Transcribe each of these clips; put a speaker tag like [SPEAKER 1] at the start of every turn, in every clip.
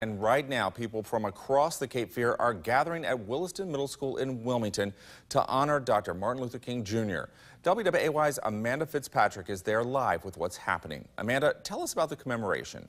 [SPEAKER 1] And right now, people from across the Cape Fear are gathering at Williston Middle School in Wilmington to honor Dr. Martin Luther King Jr. WWAY's Amanda Fitzpatrick is there live with what's happening. Amanda, tell us about the commemoration.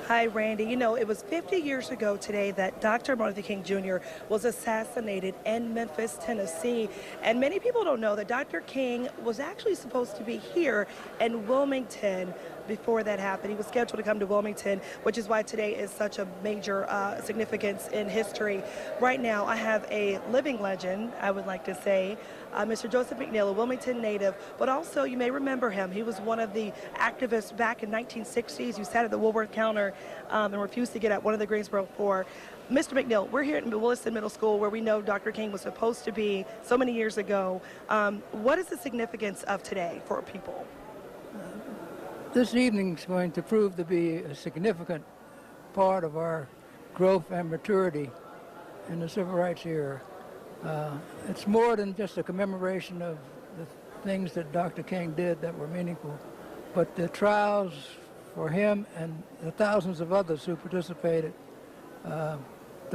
[SPEAKER 2] Hi, Randy. You know, it was 50 years ago today that Dr. Martin Luther King Jr. was assassinated in Memphis, Tennessee. And many people don't know that Dr. King was actually supposed to be here in Wilmington before that happened. He was scheduled to come to Wilmington, which is why today is such a major significance in history. Right now, I have a living legend, I would like to say, Mr. Joseph Mcneil, a Wilmington native, but also you may remember him. He was one of the activists back in 1960s who sat at the Woolworth counter and refused to get at one of the Greensboro Four. Mr. Mcneil, we're here at Williston Middle School where we know Dr. King was supposed to be so many years ago. What is the significance of today for people?
[SPEAKER 3] This evening is going to prove to be a significant part of our growth and maturity in the civil rights era. It's more than just a commemoration of the things that Dr. King did that were meaningful, but the trials for him and the thousands of others who participated to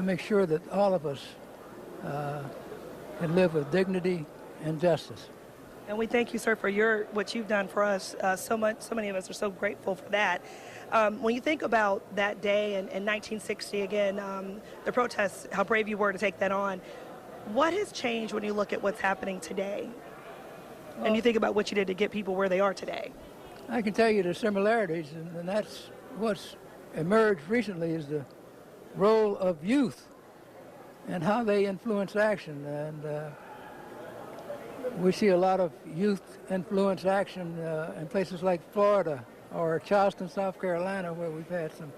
[SPEAKER 3] make sure that all of us can live with dignity and justice.
[SPEAKER 2] And we thank you, sir, for what you've done for us so much. So many of us are so grateful for that. When you think about that day in 1960, again, the protests, how brave you were to take that on, what has changed when you look at what's happening today? And you think about what you did to get people where they are today?
[SPEAKER 3] I can tell you the similarities, and that's what's emerged recently is the role of youth and how they influence action. And we see a lot of youth influence action in places like Florida or Charleston, South Carolina, where we've had some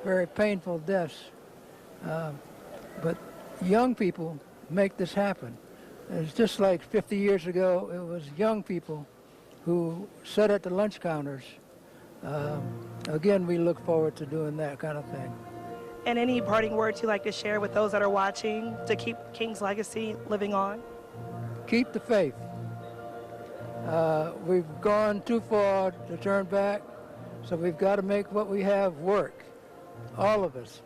[SPEAKER 3] very painful deaths. But young people make this happen. It's just like 50 years ago, it was young people who sat at the lunch counters. Again, we look forward to doing that kind of thing.
[SPEAKER 2] And any parting words you'd like to share with those that are watching to keep King's legacy living on?
[SPEAKER 3] Keep the faith. We've gone too far to turn back, so we've got to make what we have work, all of us.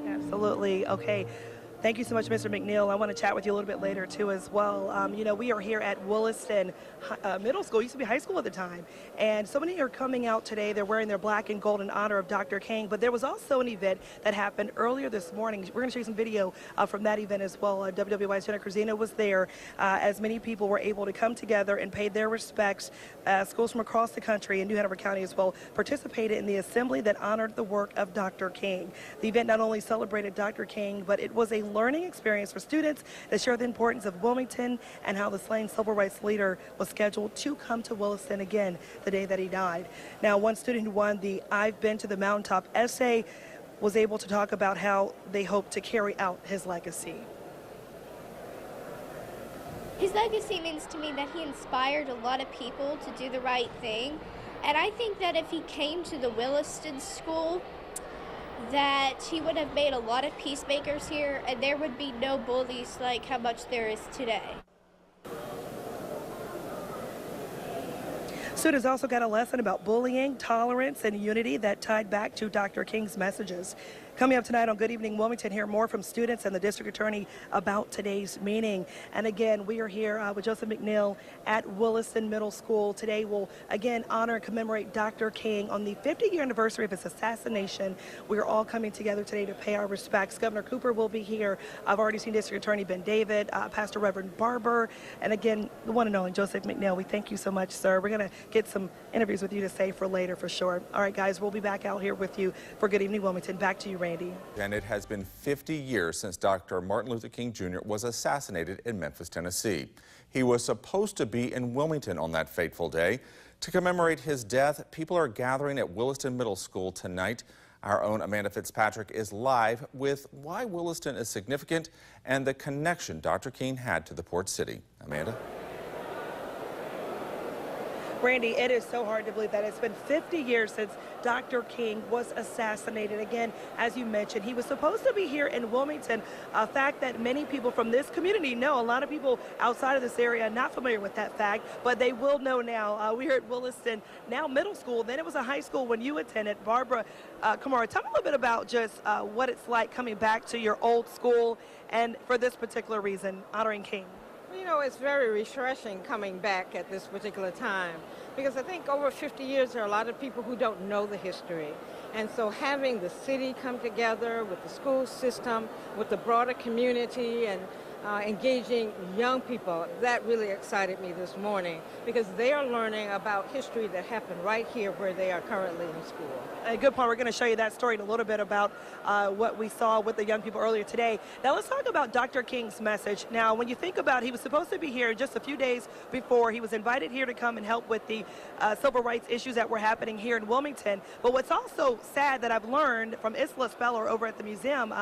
[SPEAKER 2] Absolutely. Okay. Thank you so much, Mr. Mcneil. I want to chat with you a little bit later, too, as well. You know, we are here at Williston Middle School. It used to be high school at the time. And so many are coming out today. They're wearing their black and gold in honor of Dr. King. But there was also an event that happened earlier this morning. We're going to show you some video from that event as well. WWAY's Jenna Cruzina was there as many people were able to come together and pay their respects. Schools from across the country and New Hanover County as well participated in the assembly that honored the work of Dr. King. The event not only celebrated Dr. King, but it was a learning experience for students that share the importance of Wilmington and how the slain civil rights leader was scheduled to come to Williston again the day that he died. Now, one student who won the I've Been to the Mountaintop essay was able to talk about how they hope to carry out his legacy.
[SPEAKER 4] His legacy means to me that he inspired a lot of people to do the right thing. And I think that if he came to the Williston School, that he would have made a lot of peacemakers here, and there would be no bullies like how much there is today.
[SPEAKER 2] Students also got a lesson about bullying, tolerance, and unity that tied back to Dr. King's messages. Coming up tonight on Good Evening Wilmington, hear more from students and the district attorney about today's meeting. And again, we are here with Joseph Mcneil at Williston Middle School. Today we'll again honor and commemorate Dr. King on the 50-year anniversary of his assassination. We are all coming together today to pay our respects. Governor Cooper will be here. I've already seen District Attorney Ben David, Pastor Reverend Barber, and again, the one and only Joseph Mcneil. We thank you so much, sir. We're going to get some interviews with you to say for later for sure. All right, guys, we'll be back out here with you for Good Evening Wilmington. Back to you, Randy.
[SPEAKER 1] And it has been 50 years since Dr. Martin Luther King Jr. was assassinated in Memphis, Tennessee. He was supposed to be in Wilmington on that fateful day. To commemorate his death, people are gathering at Williston Middle School tonight. Our own Amanda Fitzpatrick is live with why Williston is significant and the connection Dr. King had to the port city. Amanda?
[SPEAKER 2] Randy, it is so hard to believe that it's been 50 years since Dr. King was assassinated. Again, as you mentioned, he was supposed to be here in Wilmington, a fact that many people from this community know. A lot of people outside of this area are not familiar with that fact, but they will know now. We're at Williston, now middle school. Then it was a high school when you attended. Barbara Kamara, tell me a little bit about just what it's like coming back to your old school and for this particular reason, honoring King.
[SPEAKER 5] You know, it's very refreshing coming back at this particular time because I think over 50 years there are a lot of people who don't know the history. And so having the city come together with the school system, with the broader community and engaging young people, that really excited me this morning because they are learning about history that happened right here where they are currently in school.
[SPEAKER 2] A good point. We're going to show you that story in a little bit about what we saw with the young people earlier today. Now let's talk about Dr. King's message. Now when you think about it, he was supposed to be here just a few days before. He was invited here to come and help with the civil rights issues that were happening here in Wilmington. But what's also sad that I've learned from Isla Speller over at the museum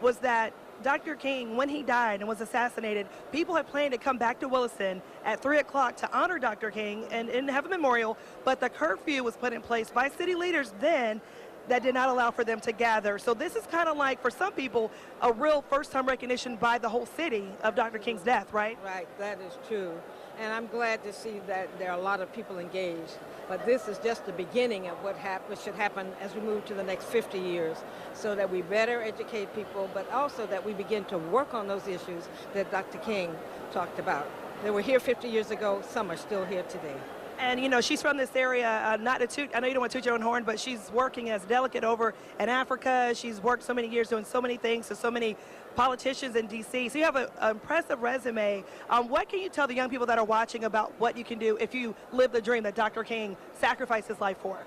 [SPEAKER 2] was that Dr. King, when he died and was assassinated, people had planned to come back to Williston at 3 o'clock to honor Dr. King and have a memorial, but the curfew was put in place by city leaders then that did not allow for them to gather. So this is kind of like, for some people, a real first-time recognition by the whole city of Dr. King's death, right?
[SPEAKER 5] Right, that is true. And I'm glad to see that there are a lot of people engaged. But this is just the beginning of what should happen as we move to the next 50 years so that we better educate people, but also that we begin to work on those issues that Dr. King talked about. They were here 50 years ago. Some are still here today.
[SPEAKER 2] And, you know, she's from this area, not to toot, I know you don't want to toot your own horn, but she's working as delegate over in Africa. She's worked so many years doing so many things to so many politicians in D.C. So you have an impressive resume. What can you tell the young people that are watching about what you can do if you live the dream that Dr. King sacrificed his life for?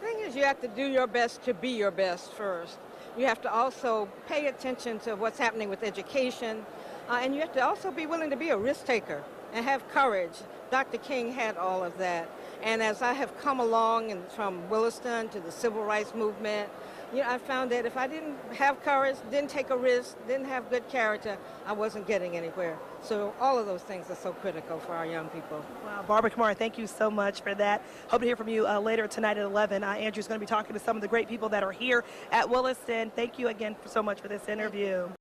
[SPEAKER 5] The thing is, you have to do your best to be your best first. You have to also pay attention to what's happening with education, and you have to also be willing to be a risk taker and have courage. Dr. King had all of that. And as I have come along and from Williston to the civil rights movement, you know, I found that if I didn't have courage, didn't take a risk, didn't have good character, I wasn't getting anywhere. So all of those things are so critical for our young people.
[SPEAKER 2] Wow, Barbara Kamara, thank you so much for that. Hope to hear from you later tonight at 11. Andrew's going to be talking to some of the great people that are here at Williston. Thank you again so much for this interview.